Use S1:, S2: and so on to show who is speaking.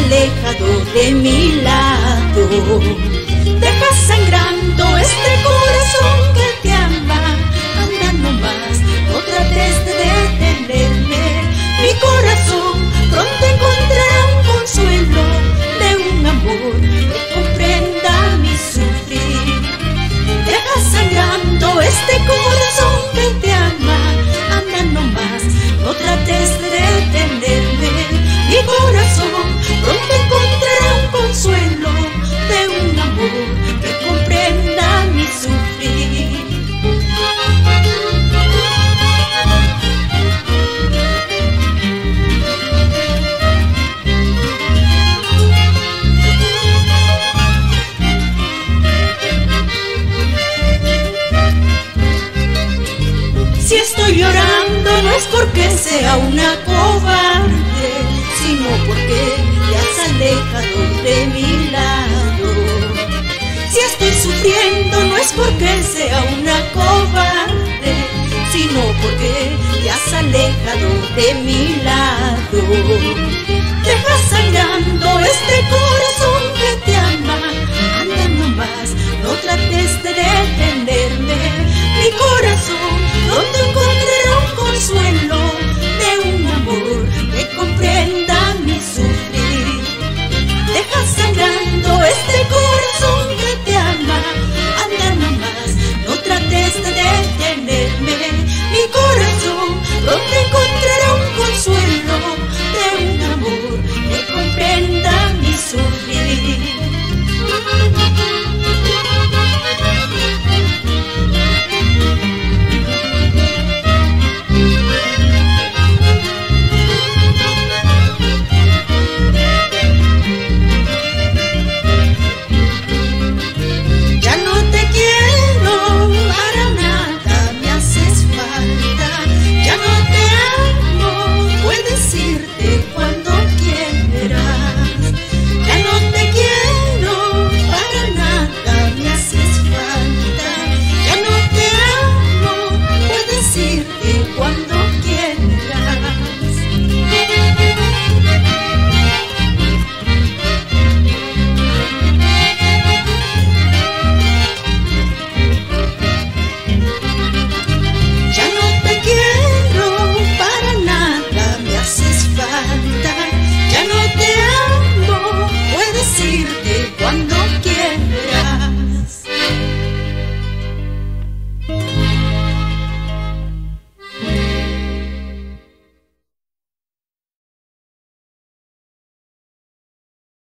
S1: alejado de mi lado. Dejas sangrando este corazón que te ama. Anda nomás, no trates de detenerme. Mi corazón pronto encontrará un consuelo de un amor que comprenda mi sufrir. Dejas sangrando este corazón que te ama. Anda nomás, no trates de detenerme. Mi corazón pronto encontrará un consuelo de un amor que comprenda mi sufrir. Si estoy llorando no es porque sea una cobarde, sino porque te has alejado de mi lado. Si estoy sufriendo no es porque sea una cobarde, sino porque te has alejado de mi lado.